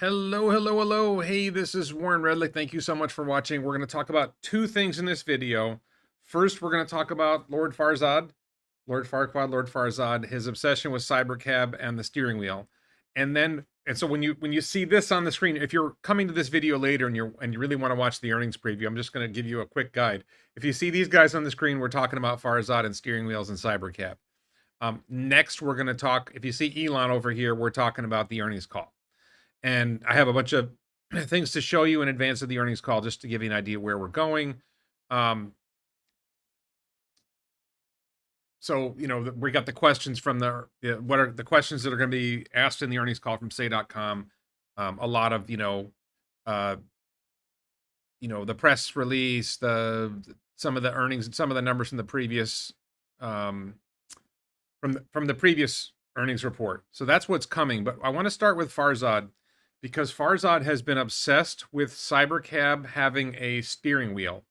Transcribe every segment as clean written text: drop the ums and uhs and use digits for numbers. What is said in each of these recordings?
Hello, hello, hello. Hey, this is Warren Redlick. Thank you so much for watching. We're going to talk about two things in this video. First, we're going to talk about Lord Farzad, Lord Farquaad, Lord Farzad, his obsession with Cybercab and the steering wheel. And so when you see this on the screen, if you're coming to this video later and you really want to watch the earnings preview, I'm just going to give you a quick guide. If you see these guys on the screen, we're talking about Farzad and steering wheels and Cybercab. Next, we're going to talk, if you see Elon over here, we're talking about the earnings call. And I have a bunch of things to show you in advance of the earnings call, just to give you an idea where we're going. So, we got the questions from what are the questions that are going to be asked in the earnings call from say.com. A lot of, the press release, some of the earnings and some of the numbers from the previous, from the previous earnings report. So that's what's coming. But I want to start with Farzad, because Farzad has been obsessed with Cybercab having a steering wheel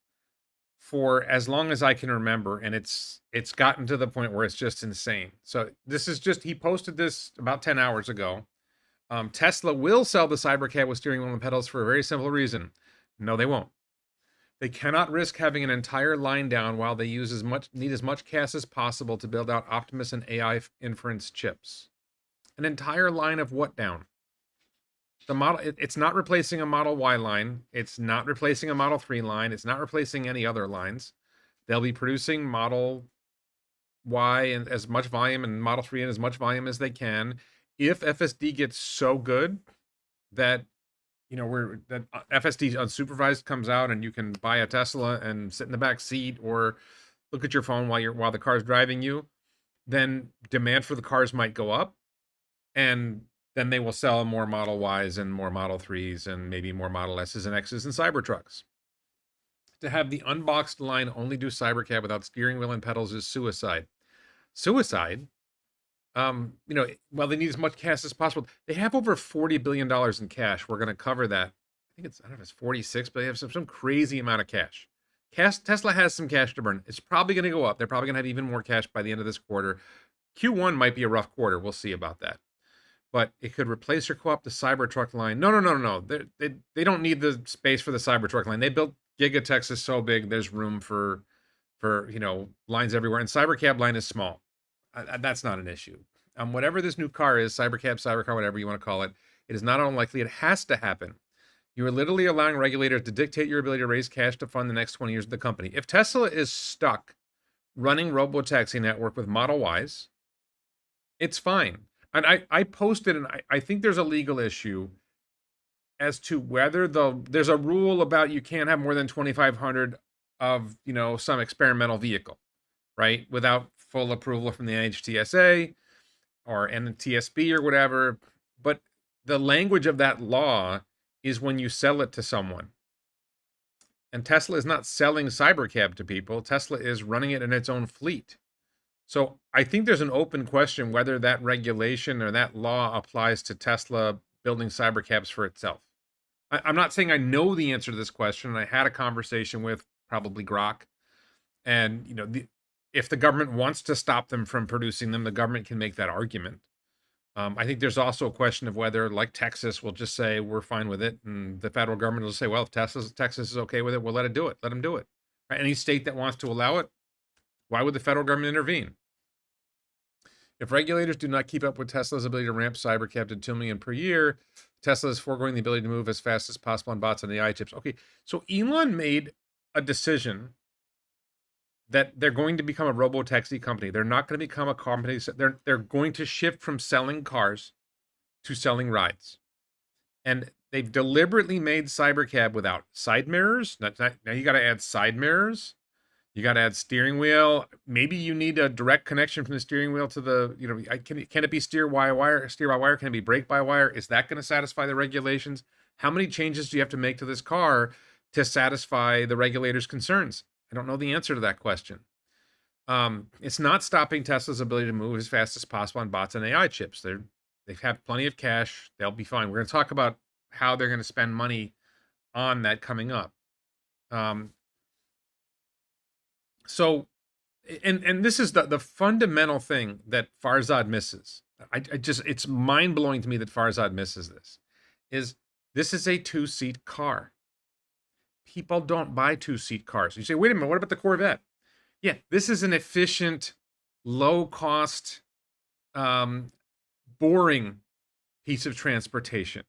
for as long as I can remember, and it's gotten to the point where it's just insane. So he posted this about 10 hours ago. Tesla will sell the Cybercab with steering wheel and pedals for a very simple reason. No, they won't. They cannot risk having an entire line down while they need as much cash as possible to build out Optimus and AI inference chips. An entire line of what down? It's not replacing a Model Y line. It's not replacing a Model 3 line. It's not replacing any other lines. They'll be producing Model Y in as much volume and Model 3 in as much volume as they can. If FSD gets so good that FSD unsupervised comes out and you can buy a Tesla and sit in the back seat or look at your phone while the car's driving you, then demand for the cars might go up, and then they will sell more Model Ys and more Model 3s and maybe more Model S's and X's and Cybertrucks. To have the unboxed line only do Cybercab without steering wheel and pedals is suicide. Suicide? Well, they need as much cash as possible. They have over $40 billion in cash. We're going to cover that. I don't know if it's 46, but they have some crazy amount of cash. Tesla has some cash to burn. It's probably going to go up. They're probably going to have even more cash by the end of this quarter. Q1 might be a rough quarter. We'll see about that. But it could replace or co-opt the Cybertruck line. No. They don't need the space for the Cybertruck line. They built Giga Texas so big, there's room for lines everywhere. And Cybercab line is small. That's not an issue. Whatever this new car is, Cybercar, whatever you want to call it, it is not unlikely. It has to happen. You are literally allowing regulators to dictate your ability to raise cash to fund the next 20 years of the company. If Tesla is stuck running robotaxi network with Model Ys, it's fine. And I posted, and I think there's a legal issue as to whether there's a rule about you can't have more than 2,500 of, some experimental vehicle, right? Without full approval from the NHTSA or NTSB or whatever. But the language of that law is when you sell it to someone. And Tesla is not selling Cybercab to people. Tesla is running it in its own fleet. So I think there's an open question whether that regulation or that law applies to Tesla building Cybercabs for itself. I'm not saying I know the answer to this question. I had a conversation with probably Grok, and if the government wants to stop them from producing them, the government can make that argument. I think there's also a question of whether, like Texas, will just say we're fine with it, and the federal government will say, well, if Texas is okay with it, we'll let it do it. Let them do it. Right? Any state that wants to allow it, why would the federal government intervene? If regulators do not keep up with Tesla's ability to ramp Cybercab to 2 million per year, Tesla is foregoing the ability to move as fast as possible on bots and AI chips. Okay, so Elon made a decision that they're going to become a robotaxi company. They're not going to become a company. They're going to shift from selling cars to selling rides. And they've deliberately made Cybercab without side mirrors. Now you got to add side mirrors. You got to add steering wheel. Maybe you need a direct connection from the steering wheel to the, can it be steer by wire? Can it be brake by wire? Is that going to satisfy the regulations? How many changes do you have to make to this car to satisfy the regulators' concerns? I don't know the answer to that question. It's not stopping Tesla's ability to move as fast as possible on bots and AI chips. They have plenty of cash. They'll be fine. We're going to talk about how they're going to spend money on that coming up. So, and this is the fundamental thing that Farzad misses. It's mind blowing to me that Farzad misses this. is this is a two-seat car. People don't buy two-seat cars. You say, wait a minute, what about the Corvette? Yeah, this is an efficient, low-cost, um, boring piece of transportation.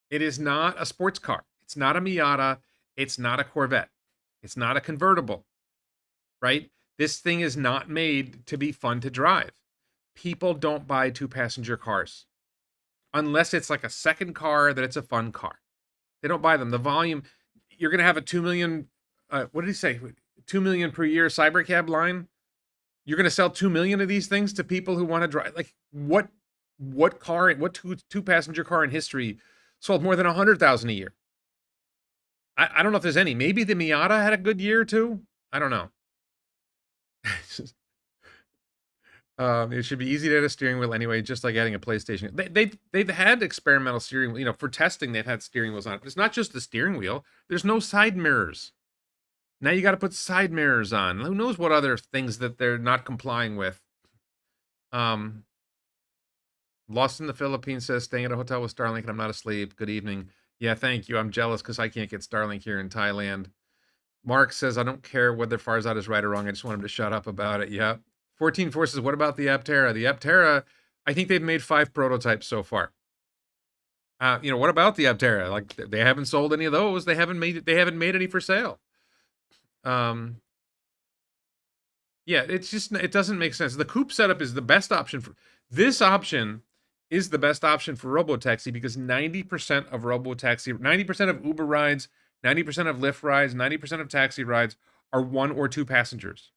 It is not a sports car. It's not a Miata. It's not a Corvette. It's not a convertible, right? This thing is not made to be fun to drive. People don't buy two-passenger cars unless it's like a second car that it's a fun car. They don't buy them. The volume, you're going to have a 2 million, what did he say? 2 million per year Cybercab line. You're going to sell 2 million of these things to people who want to drive. Like what car, what two-passenger car in history sold more than 100,000 a year? I don't know if there's any. Maybe the Miata had a good year or two. I don't know. It should be easy to add a steering wheel anyway, just like adding a PlayStation. They've had experimental steering, for testing. They've had steering wheels on it. But it's not just the steering wheel. There's no side mirrors. Now you got to put side mirrors on. Who knows what other things that they're not complying with. Lost in the Philippines says staying at a hotel with Starlink and I'm not asleep. Good evening. Yeah, thank you. I'm jealous because I can't get Starlink here in Thailand. Mark says I don't care whether Farzad is right or wrong. I just want him to shut up about it. Yeah. 14 Forces, what about the Aptera? The Aptera, I think they've made 5 prototypes so far. What about the Aptera? Like they haven't sold any of those. They haven't made any for sale. Yeah, it's just, it doesn't make sense. The coupe setup is the best option for this option is the best option for robotaxi because 90% of robotaxi, 90% of Uber rides, 90% of Lyft rides, 90% of taxi rides are 1 or 2 passengers.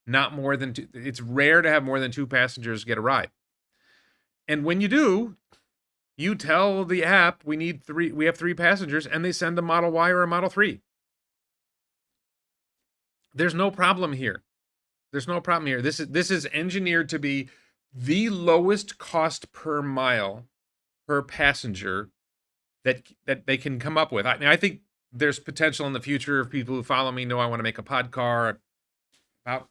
Not more than 2. It's rare to have more than 2 passengers get a ride. And when you do, you tell the app we have 3 passengers, and they send a Model Y or a Model 3. There's no problem here. This is engineered to be the lowest cost per mile per passenger that they can come up with. I think there's potential in the future. If people who follow me know I want to make a pod car. About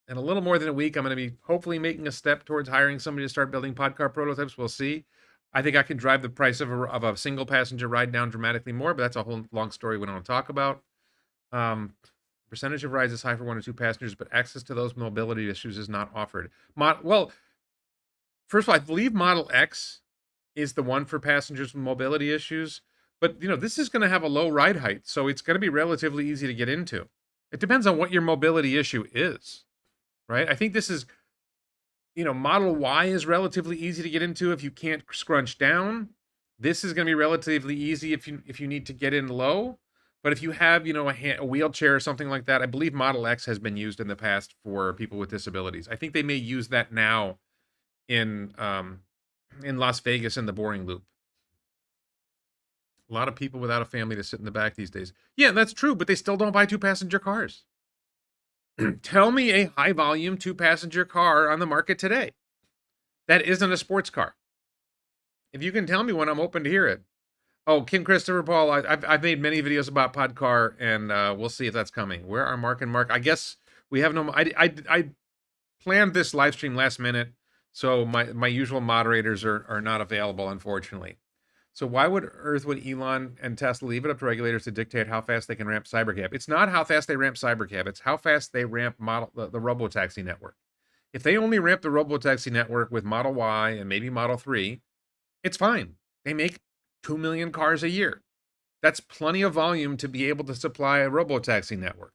in a little more than a week, I'm going to be hopefully making a step towards hiring somebody to start building pod car prototypes. We'll see. I think I can drive the price of a single passenger ride down dramatically more, but that's a whole long story we don't talk about. Percentage of rides is high for 1 or 2 passengers, but access to those mobility issues is not offered. Well, first of all, I believe Model X is the one for passengers with mobility issues, but this is going to have a low ride height, so it's going to be relatively easy to get into. It depends on what your mobility issue is, right? I think this is, Model Y is relatively easy to get into if you can't scrunch down. This is going to be relatively easy if you need to get in low. But if you have, a wheelchair or something like that, I believe Model X has been used in the past for people with disabilities. I think they may use that now in Las Vegas in the boring loop. A lot of people without a family to sit in the back these days. Yeah, that's true, but they still don't buy 2-passenger cars. Tell me a high-volume 2-passenger car on the market today that isn't a sports car. If you can tell me one, I'm open to hear it. Oh, Kim Christopher Paul, I've made many videos about Podcar, and we'll see if that's coming. Where are Mark and Mark? I guess we have no... I planned this live stream last minute, so my usual moderators are not available, unfortunately. So why would Elon and Tesla leave it up to regulators to dictate how fast they can ramp Cybercab? It's not how fast they ramp Cybercab. It's how fast they ramp the robotaxi network. If they only ramp the robotaxi network with Model Y and maybe Model 3, it's fine. They make 2 million cars a year. That's plenty of volume to be able to supply a robotaxi network.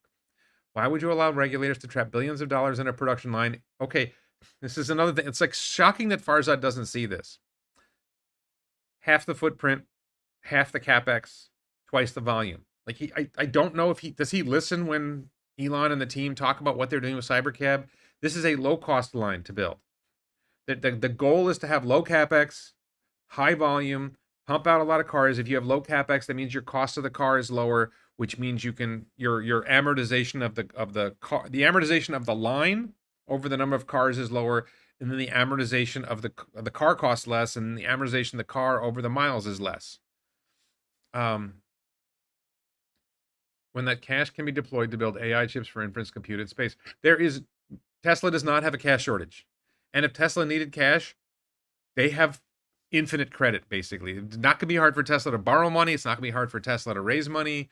Why would you allow regulators to trap billions of dollars in a production line? Okay, this is another thing. It's like shocking that Farzad doesn't see this. Half the footprint, half the capex, twice the volume. Like I don't know if does he listen when Elon and the team talk about what they're doing with Cybercab? This is a low cost line to build. The goal is to have low capex, high volume, pump out a lot of cars. If you have low capex, that means your cost of the car is lower, which means you can your amortization of the car, the amortization of the line over the number of cars is lower. And then the amortization of the car costs less, and the amortization of the car over the miles is less. When that cash can be deployed to build AI chips for inference compute in space, Tesla does not have a cash shortage. And if Tesla needed cash, they have infinite credit, basically. It's not going to be hard for Tesla to borrow money. It's not going to be hard for Tesla to raise money.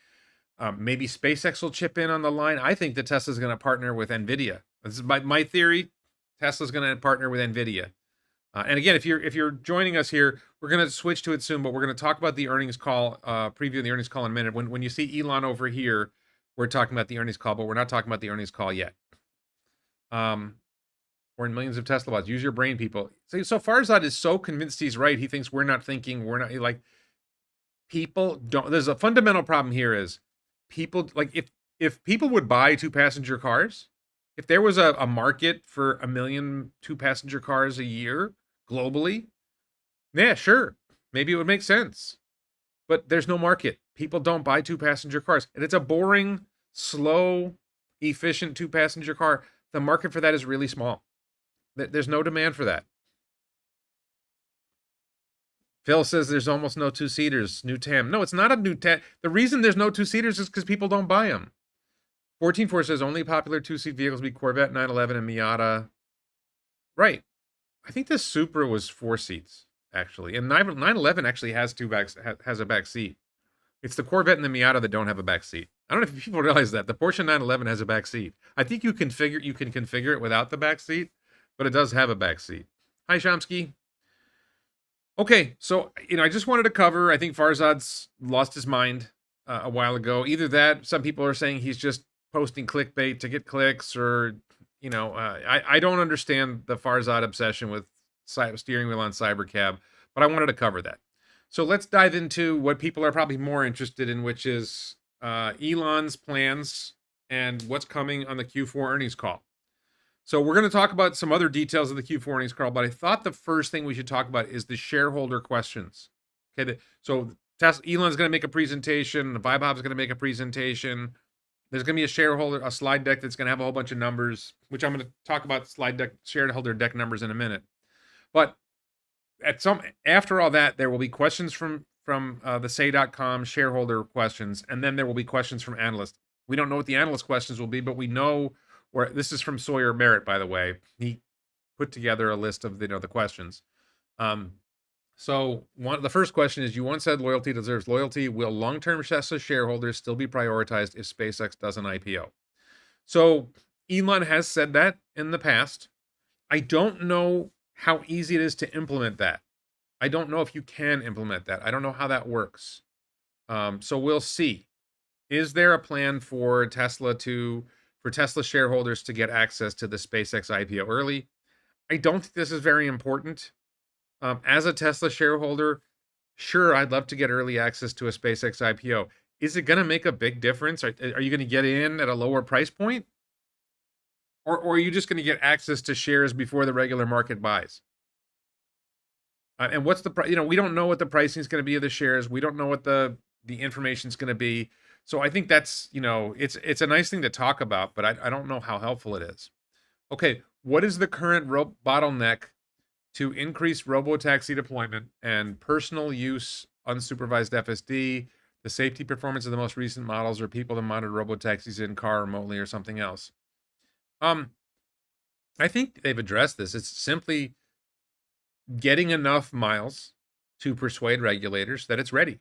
Maybe SpaceX will chip in on the line. I think that Tesla's going to partner with NVIDIA. This is my theory. Tesla's going to partner with NVIDIA. And again, if you're joining us here, we're going to switch to it soon, but we're going to talk about the earnings call, preview the earnings call in a minute. When you see Elon over here, we're talking about the earnings call, but we're not talking about the earnings call yet. We're in millions of Tesla bots. Use your brain, people. So Farzad is so convinced he's right. He thinks we're not thinking. We're not like people don't. There's a fundamental problem here. Is people like if people would buy 2-passenger cars, if there was a market for 1 million 2-passenger cars a year globally, yeah, sure, maybe it would make sense. But there's no market. People don't buy 2-passenger cars, and it's a boring, slow, efficient 2-passenger car. The market for that is really small. There's no demand for that. Phil says there's almost no 2-seaters. New TAM. No, it's not a new TAM. The reason there's no 2-seaters is because people don't buy them. 14.4 says only popular 2-seat vehicles be Corvette, 911, and Miata. Right. I think the Supra was 4 seats, actually. And 911 actually has has a back seat. It's the Corvette and the Miata that don't have a back seat. I don't know if people realize that. The Porsche 911 has a back seat. I think you can configure it without the back seat, but it does have a back seat. Hi, Shamsky. Okay, so, I just wanted to cover, I think Farzad's lost his mind a while ago. Either that, some people are saying he's just posting clickbait to get clicks, or, I don't understand the Farzad obsession with steering wheel on Cybercab, but I wanted to cover that. So let's dive into what people are probably more interested in, which is Elon's plans and what's coming on the Q4 earnings call. So we're going to talk about some other details of the Q4 earnings call, but I thought the first thing we should talk about is the shareholder questions. Okay, so Elon's going to make a presentation, Vaibhav's going to make a presentation. There's going to be a slide deck that's going to have a whole bunch of numbers, which I'm going to talk about shareholder deck numbers in a minute. But after all that, there will be questions from the say.com shareholder questions, and then there will be questions from analysts. We don't know what the analyst questions will be, but we know. This is from Sawyer Merritt, by the way. He put together a list of the questions. So the first question is: you once said loyalty deserves loyalty. Will long-term Tesla shareholders still be prioritized if SpaceX does an IPO? So Elon has said that in the past. I don't know how easy it is to implement that. I don't know if you can implement that. I don't know how that works. So we'll see. Is there a plan for Tesla shareholders to get access to the SpaceX IPO early? I don't think this is very important. As a Tesla shareholder, sure, I'd love to get early access to a SpaceX IPO. Is it going to make a big difference? Are you going to get in at a lower price point? Or are you just going to get access to shares before the regular market buys? And what's the price? We don't know what the pricing is going to be of the shares. We don't know what the information is going to be. So I think that's, it's a nice thing to talk about, but I don't know how helpful it is. Okay, what is the current bottleneck to increase robotaxi deployment and personal use unsupervised FSD, the safety performance of the most recent models, or people to monitor robotaxis in car remotely, or something else? I think they've addressed this. It's simply getting enough miles to persuade regulators that it's ready.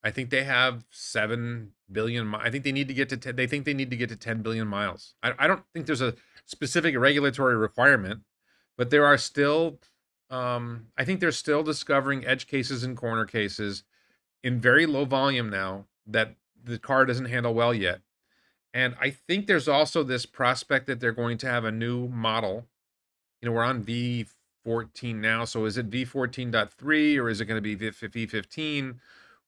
I think they have 7 billion. I think they need to get to. They think they need to get to 10 billion miles. I don't think there's a specific regulatory requirement, but there are still. I think they're still discovering edge cases and corner cases in very low volume now that the car doesn't handle well yet. And I think there's also this prospect that they're going to have a new model. We're on V14 now, so is it V14.3 or is it going to be V15?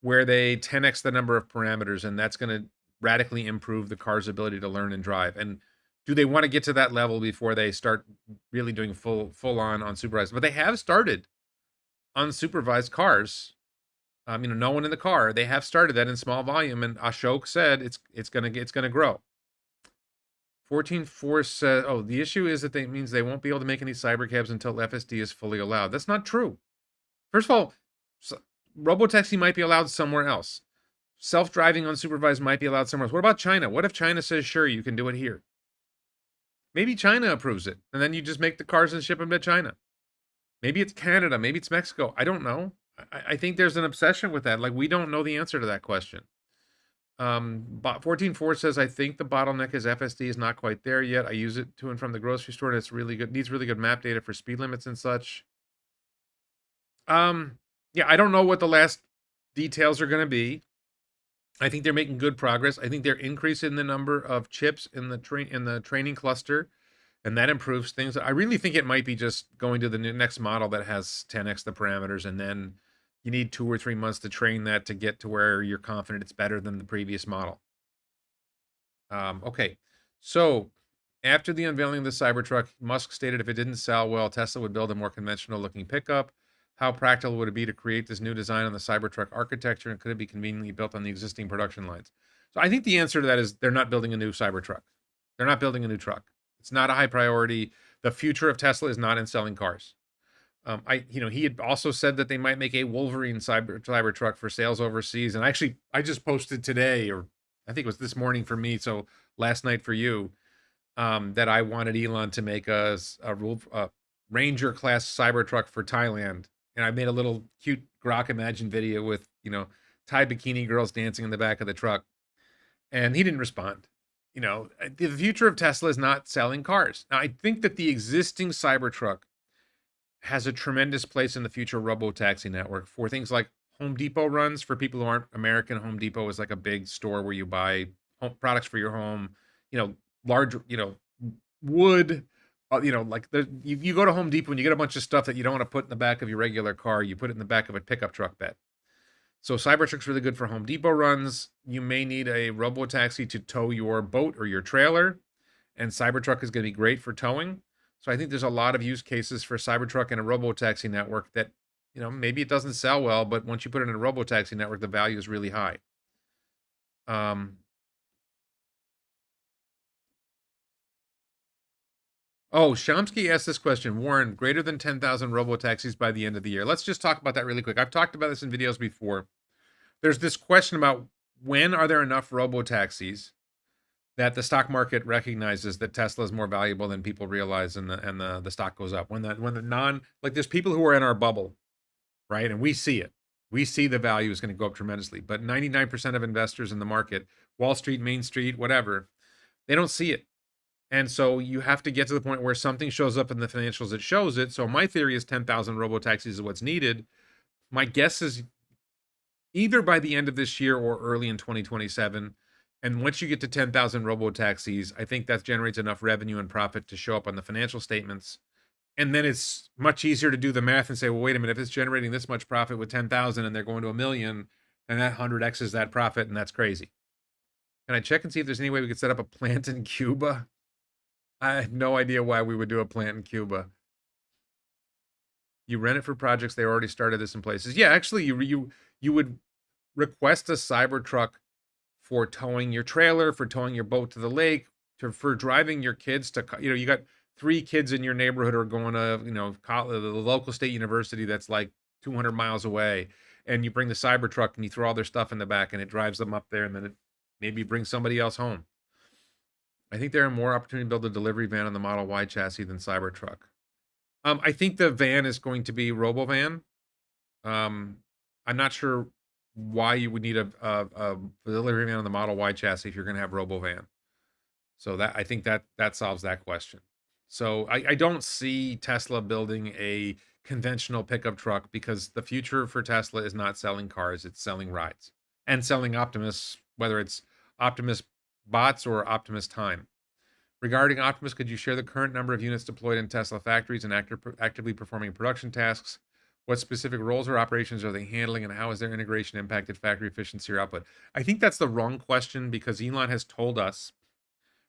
Where they 10x the number of parameters, and that's going to radically improve the car's ability to learn and drive. And do they want to get to that level before they start really doing full on unsupervised? But they have started unsupervised cars. No one in the car. They have started that in small volume, and Ashok said it's going to grow. 14.4 says, the issue is that it means they won't be able to make any cybercabs until FSD is fully allowed. That's not true. First of all, robotaxi might be allowed somewhere else. Self-driving unsupervised might be allowed somewhere else. What about China? What if China says, sure, you can do it here? Maybe China approves it, and then you just make the cars and ship them to China. Maybe it's Canada, maybe it's Mexico. I don't know. I think there's an obsession with that. Like we don't know the answer to that question. 14.4 says, I think the bottleneck is FSD is not quite there yet. I use it to and from the grocery store, and it's really good. Needs really good map data for speed limits and such. Yeah, I don't know what the last details are going to be. I think they're making good progress. I think they're increasing the number of chips in the training cluster, and that improves things. I really think it might be just going to the next model that has 10x the parameters, and then you need 2 or 3 months to train that to get to where you're confident it's better than the previous model. Okay, so after the unveiling of the Cybertruck, Musk stated if it didn't sell well, Tesla would build a more conventional looking pickup. How practical would it be to create this new design on the Cybertruck architecture, and could it be conveniently built on the existing production lines? So I think the answer to that is they're not building a new Cybertruck. They're not building a new truck. It's not a high priority. The future of Tesla is not in selling cars. He had also said that they might make a Wolverine Cybertruck for sales overseas. And actually, I just posted today, or I think it was this morning for me, so last night for you, that I wanted Elon to make a Ranger class Cybertruck for Thailand. And I made a little cute Grok Imagine video with, Thai bikini girls dancing in the back of the truck. And he didn't respond. The future of Tesla is not selling cars. Now, I think that the existing Cybertruck has a tremendous place in the future robo-taxi network for things like Home Depot runs. For people who aren't American, Home Depot is like a big store where you buy home products for your home, large, wood, like you go to Home Depot and you get a bunch of stuff that you don't want to put in the back of your regular car. You put it in the back of a pickup truck bed. So Cybertruck's really good for Home Depot runs. You may need a robo-taxi to tow your boat or your trailer, and Cybertruck is going to be great for towing. So I think there's a lot of use cases for Cybertruck and a robo-taxi network that, maybe it doesn't sell well, but once you put it in a robo-taxi network, the value is really high. Shamsky asked this question, Warren, greater than 10,000 robo-taxis by the end of the year. Let's just talk about that really quick. I've talked about this in videos before. There's this question about when are there enough robo-taxis that the stock market recognizes that Tesla is more valuable than people realize, and the stock goes up. When there's people who are in our bubble, right? And we see it. We see the value is going to go up tremendously. But 99% of investors in the market, Wall Street, Main Street, whatever, they don't see it. And so you have to get to the point where something shows up in the financials that shows it. So my theory is 10,000 robo-taxis is what's needed. My guess is either by the end of this year or early in 2027. And once you get to 10,000 robo-taxis, I think that generates enough revenue and profit to show up on the financial statements. And then it's much easier to do the math and say, well, wait a minute, if it's generating this much profit with 10,000 and they're going to 1 million, then that 100x's that profit, and that's crazy. Can I check and see if there's any way we could set up a plant in Cuba? I have no idea why we would do a plant in Cuba. You rent it for projects. They already started this in places. Yeah, actually, you would request a Cybertruck for towing your trailer, for towing your boat to the lake, for driving your kids to, you got 3 kids in your neighborhood who are going to, the local state university that's like 200 miles away, and you bring the Cybertruck and you throw all their stuff in the back and it drives them up there, and then it maybe brings somebody else home. I think there are more opportunity to build a delivery van on the Model Y chassis than Cybertruck. I think the van is going to be RoboVan. I'm not sure why you would need a delivery van on the Model Y chassis if you're going to have RoboVan. So I think that solves that question. So I don't see Tesla building a conventional pickup truck, because the future for Tesla is not selling cars, it's selling rides and selling Optimus, whether it's Optimus bots or Optimus time. Regarding Optimus, could you share the current number of units deployed in Tesla factories and actively performing production tasks? What specific roles or operations are they handling, and how has their integration impacted factory efficiency or output? I think that's the wrong question, because Elon has told us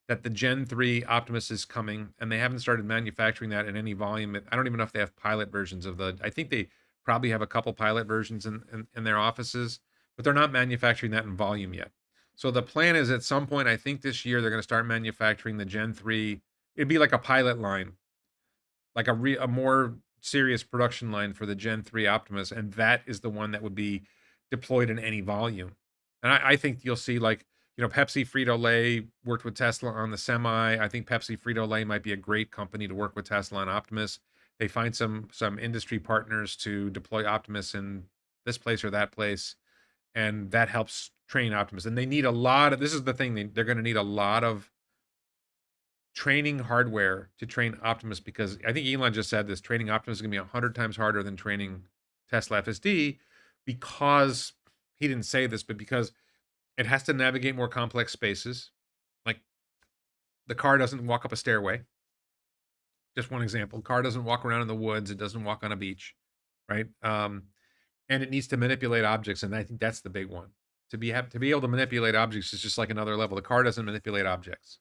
that the Gen 3 Optimus is coming, and they haven't started manufacturing that in any volume. I don't even know if they have pilot versions of I think they probably have a couple pilot versions in their offices, but they're not manufacturing that in volume yet. So the plan is at some point, I think this year, they're going to start manufacturing the Gen 3. It'd be like a pilot line, like a more serious production line for the Gen 3 Optimus, and that is the one that would be deployed in any volume. And I think you'll see, like, Pepsi, Frito-Lay worked with Tesla on the Semi. I think Pepsi, Frito-Lay might be a great company to work with Tesla on Optimus. They find some industry partners to deploy Optimus in this place or that place, and that helps train Optimus. And they need a lot of, this is the thing, they're going to need a lot of training hardware to train Optimus, because I think Elon just said this, training Optimus is going to be 100 times harder than training Tesla FSD, because he didn't say this, but because it has to navigate more complex spaces. Like, the car doesn't walk up a stairway. Just one example. Car doesn't walk around in the woods. It doesn't walk on a beach, right? And it needs to manipulate objects, and I think that's the big one. To be able to manipulate objects is just like another level. The car doesn't manipulate objects.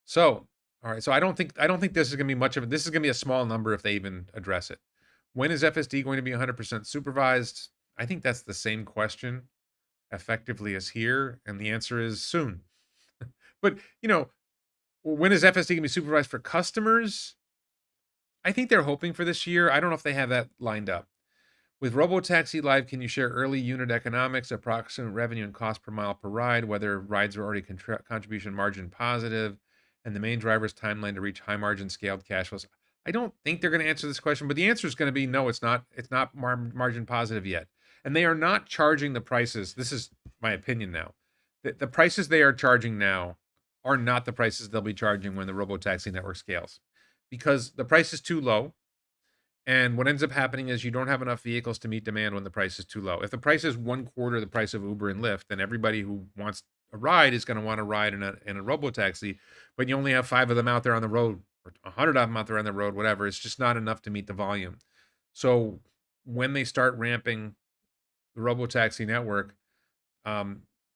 So, all right. So I don't think this is going to be much of it. This is going to be a small number if they even address it. When is FSD going to be 100% supervised? I think that's the same question effectively as here, and the answer is soon. But when is FSD going to be supervised for customers? I think they're hoping for this year. I don't know if they have that lined up. With Robotaxi Live, can you share early unit economics, approximate revenue and cost per mile per ride, whether rides are already contribution margin positive, and the main driver's timeline to reach high margin scaled cash flows? I don't think they're going to answer this question, but the answer is going to be no, it's not. It's not margin positive yet. And they are not charging the prices. This is my opinion now. The prices they are charging now are not the prices they'll be charging when the Robotaxi network scales, because the price is too low. And what ends up happening is you don't have enough vehicles to meet demand when the price is too low. If the price is 1/4 the price of Uber and Lyft, then everybody who wants a ride is going to want to ride in a Robotaxi, but you only have 5 of them out there on the road, or 100 of them out there on the road, whatever. It's just not enough to meet the volume. So when they start ramping the Robotaxi network,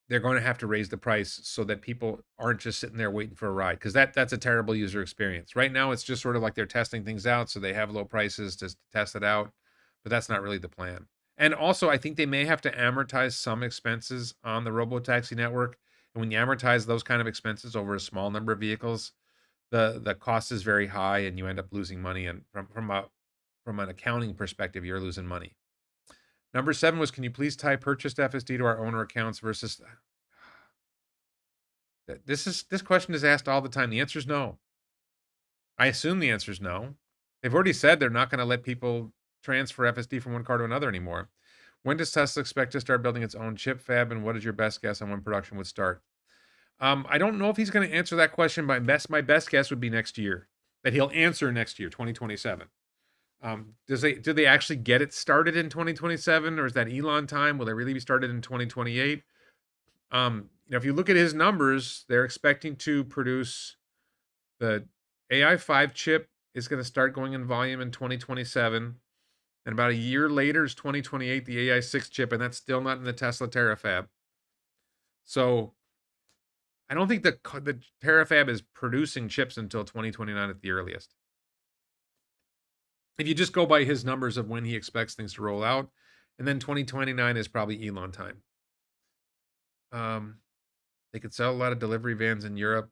they're going to have to raise the price so that people aren't just sitting there waiting for a ride, because that's a terrible user experience. Right now, it's just sort of like they're testing things out, so they have low prices to test it out, but that's not really the plan. And also, I think they may have to amortize some expenses on the Robotaxi network. And when you amortize those kind of expenses over a small number of vehicles, the cost is very high, and you end up losing money. And from an accounting perspective, you're losing money. Number 7 was, can you please tie purchased FSD to our owner accounts versus... This question is asked all the time. The answer is no. I assume the answer is no. They've already said they're not going to let people transfer FSD from one car to another anymore. When does Tesla expect to start building its own chip fab, and what is your best guess on when production would start? I don't know if he's going to answer that question. My best guess would be next year, that he'll answer next year, 2027. Do they actually get it started in 2027, or is that Elon time? Will they really be started in 2028? If you look at his numbers, they're expecting to produce the AI5 chip is going to start going in volume in 2027. And about a year later is 2028, the AI6 chip, and that's still not in the Tesla Terafab. So I don't think the Terafab is producing chips until 2029 at the earliest. If you just go by his numbers of when he expects things to roll out, and then 2029 is probably Elon time. They could sell a lot of delivery vans in Europe.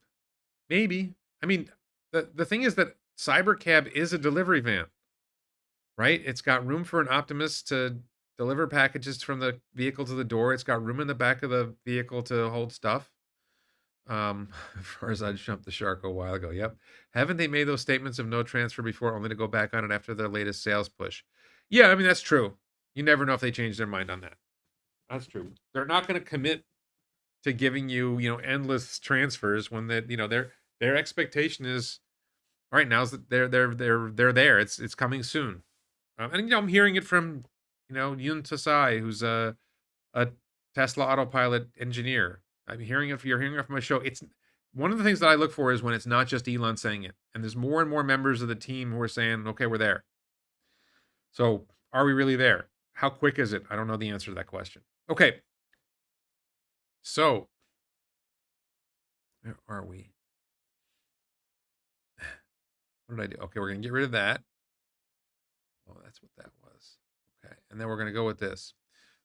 Maybe. I mean, the thing is that Cybercab is a delivery van, right? It's got room for an Optimus to deliver packages from the vehicle to the door. It's got room in the back of the vehicle to hold stuff. Farzad jumped the shark a while ago. Yep. Haven't they made those statements of no transfer before, only to go back on it after their latest sales push? Yeah, I mean, that's true. You never know if they change their mind on that. That's true. They're not going to commit to giving you, endless transfers when their expectation is right now is that they're there. It's coming soon. And I'm hearing it from Yun Tasai, who's a Tesla autopilot engineer. You're hearing it from my show. It's one of the things that I look for is when it's not just Elon saying it, and there's more and more members of the team who are saying, "Okay, we're there." So, are we really there? How quick is it? I don't know the answer to that question. Okay. So, where are we? What did I do? Okay, we're going to get rid of that. Oh, that's what that was. Okay, and then we're going to go with this.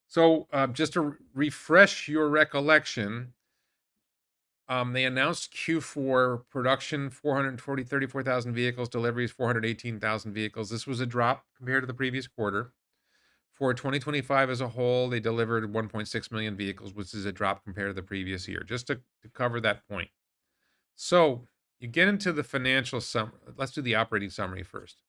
So, just to refresh your recollection, they announced Q4 production, 34,000 vehicles, deliveries, 418,000 vehicles. This was a drop compared to the previous quarter. For 2025 as a whole, they delivered 1.6 million vehicles, which is a drop compared to the previous year, just to cover that point. So you get into the financial summary. Let's do the operating summary first.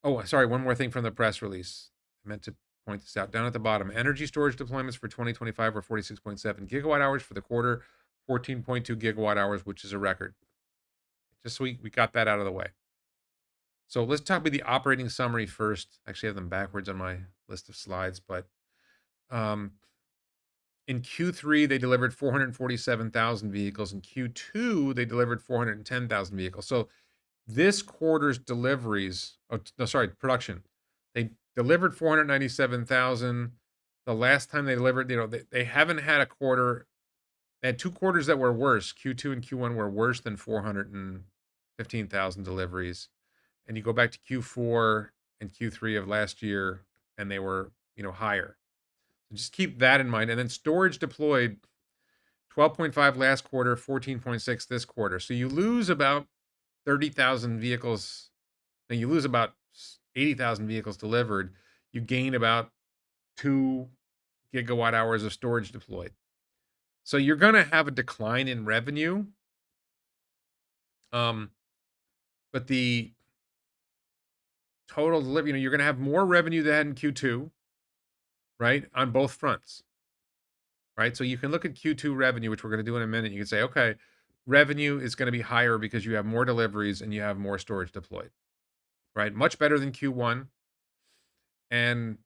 Oh, sorry, one more thing from the press release. I meant to point this out. Down at the bottom, energy storage deployments for 2025 were 46.7 gigawatt hours for the quarter, 14.2 gigawatt hours, which is a record. Just so we got that out of the way. So let's talk about the operating summary first. Actually, I have them backwards on my list of slides, but um, in Q3, they delivered 447,000 vehicles. In Q2, they delivered 410,000 vehicles. So this quarter's deliveries, oh, no, sorry, production, they delivered 497,000. The last time they delivered, they haven't had a quarter. They had two quarters that were worse. Q2 and Q1 were worse than 415,000 deliveries. And you go back to Q4 and Q3 of last year, and they were, higher. So just keep that in mind. And then storage deployed 12.5 last quarter, 14.6 this quarter. So you lose about 30,000 vehicles. Now you lose about 80,000 vehicles delivered. You gain about 2 gigawatt hours of storage deployed. So you're going to have a decline in revenue. But the total delivery, you're going to have more revenue than in Q2, right? On both fronts, right? So you can look at Q2 revenue, which we're going to do in a minute. You can say, okay, revenue is going to be higher because you have more deliveries and you have more storage deployed, right? Much better than Q1. And,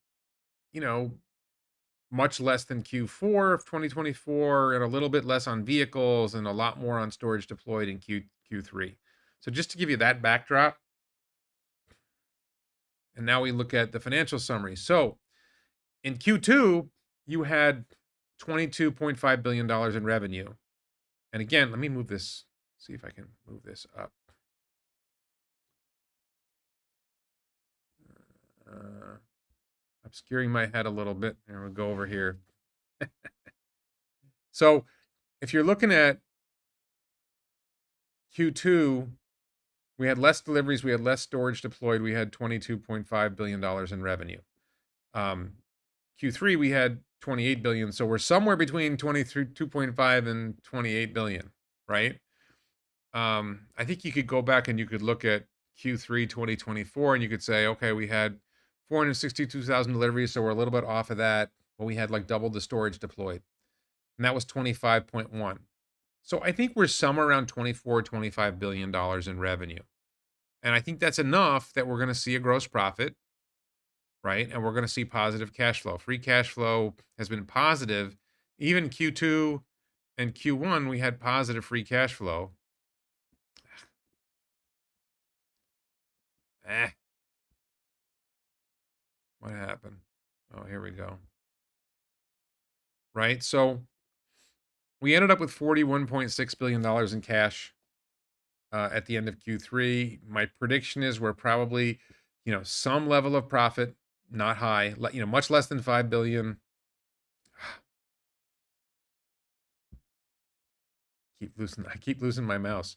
much less than Q4 of 2024, and a little bit less on vehicles and a lot more on storage deployed in Q3. So just to give you that backdrop. And now we look at the financial summary. So in Q2, you had $22.5 billion in revenue. And again, let me move this, see if I can move this up. Obscuring my head a little bit. Here, we'll go over here. So if you're looking at Q2, we had less deliveries, we had less storage deployed, we had $22.5 billion in revenue. Q3, we had 28 billion. So we're somewhere between 22.5 and 28 billion, right? I think you could go back and you could look at Q3 2024 and you could say, okay, we had 462,000 deliveries, so we're a little bit off of that, but we had like double the storage deployed. And that was 25.1. So I think we're somewhere around 24, $25 billion in revenue. And I think that's enough that we're going to see a gross profit, right? And we're going to see positive cash flow. Free cash flow has been positive. Even Q2 and Q1, we had positive free cash flow. What happened? Oh, here we go. Right? So we ended up with $41.6 billion in cash at the end of Q3. My prediction is we're probably, some level of profit, not high, much less than 5 billion. I keep losing my mouse.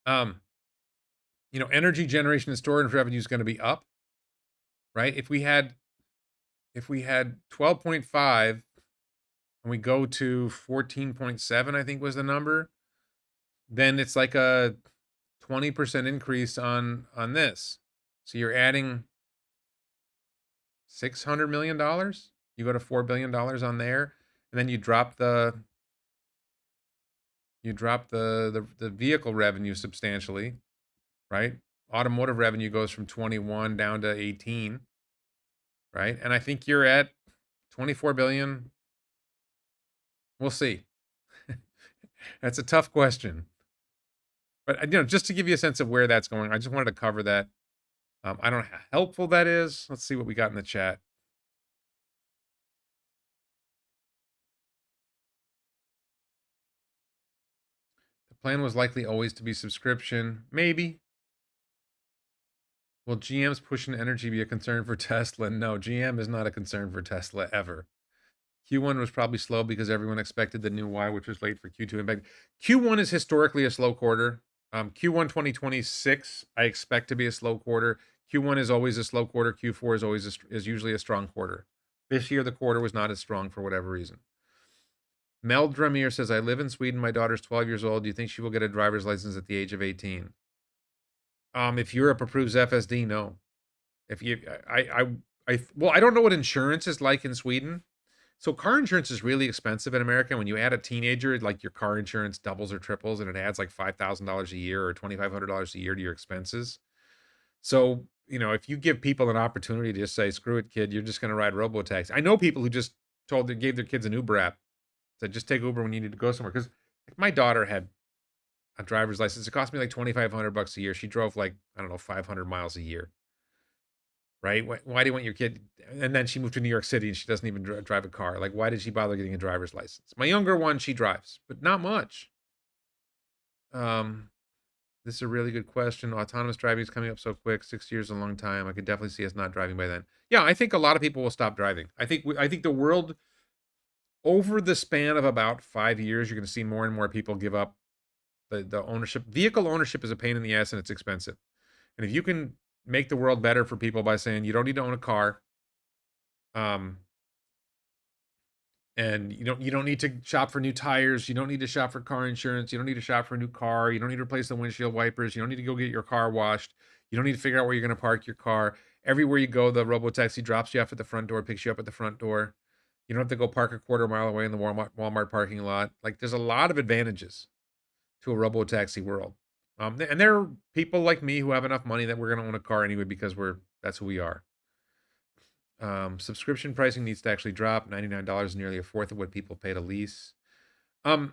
Energy generation and storage revenue is going to be up, right? If we had 12.5 and we go to 14.7, I think was the number, then it's like a 20% increase on this. So you're adding $600 million. You go to $4 billion on there, and then you drop the vehicle revenue substantially, right? Automotive revenue goes from 21 down to 18, right? And I think you're at 24 billion. We'll see. That's a tough question. But just to give you a sense of where that's going, I just wanted to cover that. I don't know how helpful that is. Let's see what we got in the chat. The plan was likely always to be subscription. Maybe. Will GM's push in energy be a concern for Tesla? No, GM is not a concern for Tesla ever. Q1 was probably slow because everyone expected the new Y, which was late for Q2. In fact, Q1 is historically a slow quarter. Q1 2026, I expect to be a slow quarter. Q1 is always a slow quarter. Q4 is usually a strong quarter. This year, the quarter was not as strong for whatever reason. Mel Dramir says, I live in Sweden. My daughter's 12 years old. Do you think she will get a driver's license at the age of 18? If Europe approves FSD, no. If you, well, I don't know what insurance is like in Sweden. So car insurance is really expensive in America. When you add a teenager, like your car insurance doubles or triples, and it adds like $5,000 a year or $2,500 a year to your expenses. So, if you give people an opportunity to just say, screw it, kid, you're just going to ride robo-taxi. I know people who just gave their kids an Uber app, said, just take Uber when you need to go somewhere. Because my daughter had a driver's license. It cost me like $2,500 a year. She drove like, I don't know, 500 miles a year. Right? Why do you want your kid? And then she moved to New York City and she doesn't even drive a car. Like, why did she bother getting a driver's license? My younger one, she drives, but not much. This is a really good question. Autonomous driving is coming up so quick. 6 years is a long time. I could definitely see us not driving by then. Yeah, I think a lot of people will stop driving. I think the world, over the span of about 5 years, you're going to see more and more people give up the ownership. Vehicle ownership is a pain in the ass and it's expensive. And if you can make the world better for people by saying you don't need to own a car, and you don't need to shop for new tires, you don't need to shop for car insurance, you don't need to shop for a new car, you don't need to replace the windshield wipers, you don't need to go get your car washed, you don't need to figure out where you're going to park your car. Everywhere you go, the robotaxi drops you off at the front door, picks you up at the front door. You don't have to go park a quarter mile away in the Walmart parking lot. Like, there's a lot of advantages to a robotaxi world. And there are people like me who have enough money that we're going to own a car anyway because that's who we are. Subscription pricing needs to actually drop. $99 is nearly a fourth of what people pay to lease. I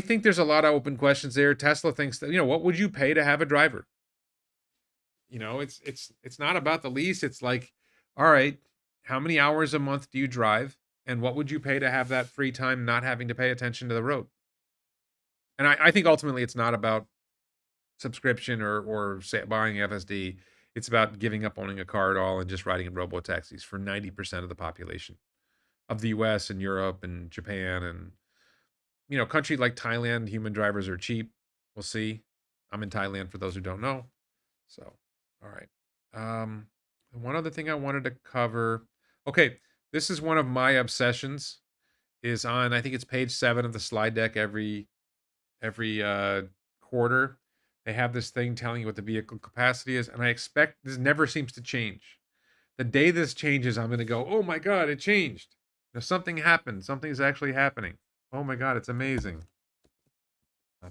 think there's a lot of open questions there. Tesla thinks that, what would you pay to have a driver? It's not about the lease. It's like, all right, how many hours a month do you drive? And what would you pay to have that free time not having to pay attention to the road? And I think ultimately it's not about subscription or buying FSD. It's about giving up owning a car at all and just riding in robo-taxis for 90% of the population of the US and Europe and Japan. And, countries like Thailand, human drivers are cheap. We'll see. I'm in Thailand for those who don't know. So, all right. One other thing I wanted to cover. Okay, this is one of my obsessions. Is on, I think it's page 7 of the slide deck every quarter. They have this thing telling you what the vehicle capacity is, and I expect this never seems to change. The day this changes, I'm going to go, oh my God, it changed. Something happened. Something's actually happening. Oh my God, it's amazing.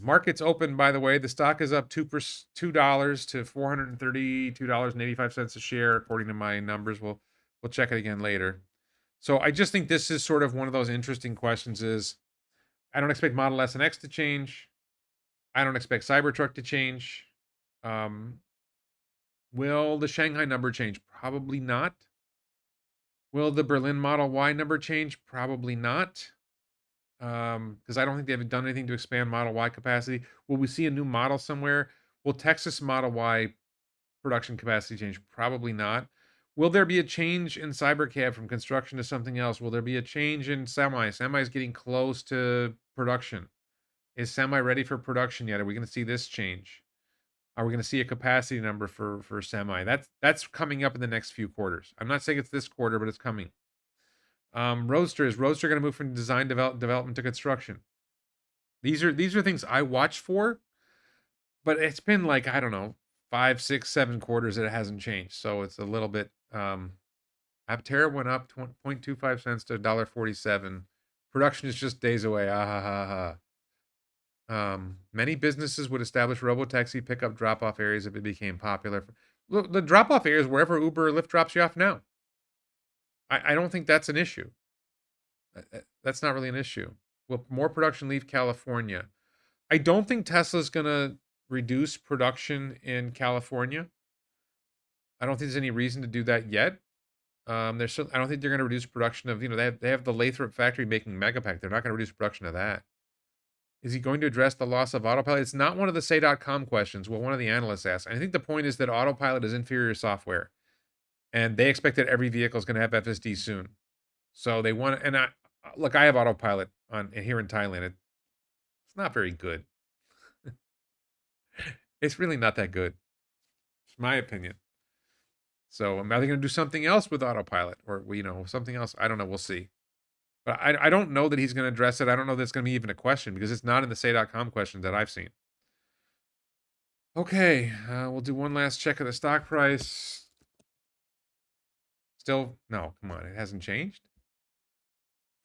Market's open, by the way. The stock is up $2 to $432.85 a share, according to my numbers. We'll check it again later. So I just think this is sort of one of those interesting questions. Is I don't expect Model S and X to change. I don't expect Cybertruck to change. Will the Shanghai number change? Probably not. Will the Berlin Model Y number change? Probably not. Because I don't think they've done anything to expand Model Y capacity. Will we see a new model somewhere? Will Texas Model Y production capacity change? Probably not. Will there be a change in Cybercab from construction to something else? Will there be a change in Semi? Semi is getting close to production. Is Semi ready for production yet? Are we going to see this change? Are we going to see a capacity number for Semi? That's coming up in the next few quarters. I'm not saying it's this quarter, but it's coming. Roadster, is Roadster going to move from design development to construction? These are things I watch for, but it's been like, I don't know, 5, 6, 7 quarters that it hasn't changed. So it's a little bit. Aptera went up 0.25 cents to $1.47. Production is just days away. Ah ha ha ha. Many businesses would establish robotaxi pickup drop-off areas if it became popular. Look, the drop-off areas wherever Uber or Lyft drops you off now. I don't think that's an issue. That's not really an issue. Will more production leave California? I don't think Tesla's going to reduce production in California. I don't think there's any reason to do that yet. I don't think they're going to reduce production of, they have the Lathrop factory making Megapack. They're not going to reduce production of that. Is he going to address the loss of autopilot? It's not one of the say.com questions. Well, one of the analysts asked. I think the point is that autopilot is inferior software. And they expect that every vehicle is going to have FSD soon. So they want to, and I have autopilot on here in Thailand. It's not very good. It's really not that good. It's my opinion. So are they going to do something else with autopilot or, something else? I don't know. We'll see. But I don't know that he's going to address it. I don't know that it's going to be even a question because it's not in the say.com questions that I've seen. Okay, we'll do one last check of the stock price. Still, no, come on, it hasn't changed.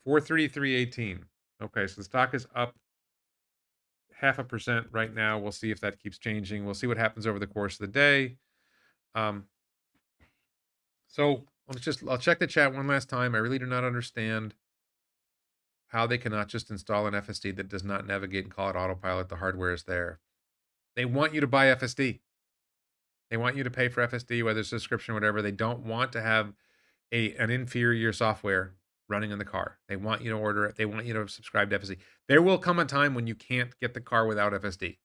433.18. Okay, so the stock is up 0.5% right now. We'll see if that keeps changing. We'll see what happens over the course of the day. Um, so I'll check the chat one last time. I really do not understand how they cannot just install an FSD that does not navigate and call it autopilot. The hardware is there. They want you to buy FSD. They want you to pay for FSD, whether it's subscription or whatever. They don't want to have an inferior software running in the car. They want you to order it. They want you to subscribe to FSD. There will come a time when you can't get the car without FSD.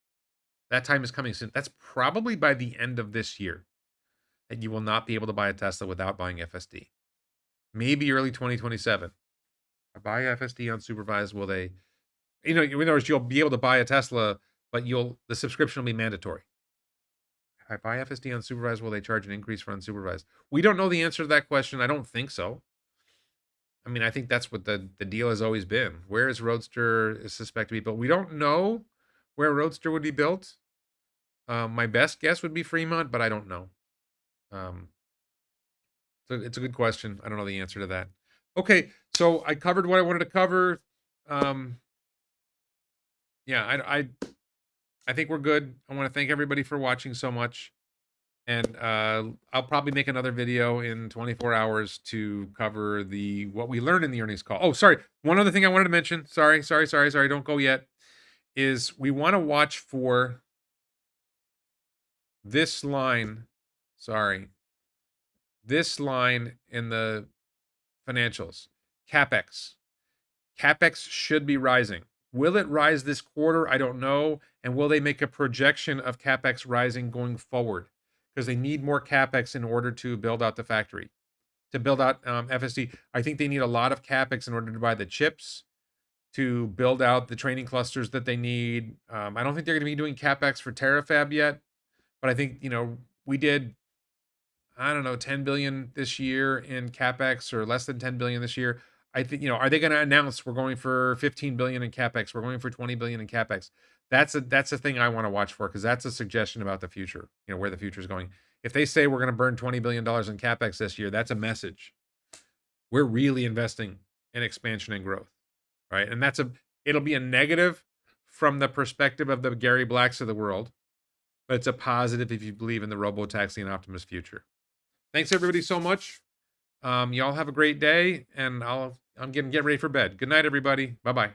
That time is coming soon. That's probably by the end of this year that you will not be able to buy a Tesla without buying FSD. Maybe early 2027. I buy FSD unsupervised. Will they, in other words, you'll be able to buy a Tesla, but the subscription will be mandatory. If I buy FSD unsupervised, will they charge an increase for unsupervised? We don't know the answer to that question. I don't think so. I mean, I think that's what the deal has always been. Where is Roadster suspected to be built? We don't know where Roadster would be built. My best guess would be Fremont, but I don't know. So it's a good question. I don't know the answer to that. Okay, so I covered what I wanted to cover. Yeah, I think we're good. I want to thank everybody for watching so much. And I'll probably make another video in 24 hours to cover what we learned in the earnings call. Oh, sorry. One other thing I wanted to mention. Sorry. Don't go yet. Is we want to watch for this line. Sorry. This line in the financials. CapEx. CapEx should be rising. Will it rise this quarter? I don't know. And will they make a projection of CapEx rising going forward? Because they need more CapEx in order to build out the factory, to build out FSD. I think they need a lot of CapEx in order to buy the chips, to build out the training clusters that they need. I don't think they're going to be doing CapEx for Terafab yet, but I think, we did, I don't know, 10 billion this year in CapEx, or less than 10 billion this year. I think, are they going to announce we're going for 15 billion in CapEx? We're going for 20 billion in CapEx. That's a thing I want to watch for, because that's a suggestion about the future, where the future is going. If they say we're going to burn $20 billion in CapEx this year, that's a message. We're really investing in expansion and growth, right? And it'll be a negative from the perspective of the Gary Blacks of the world, but it's a positive if you believe in the robo-taxi and Optimus future. Thanks everybody so much. Y'all have a great day, and I'm getting ready for bed. Good night, everybody. Bye-bye.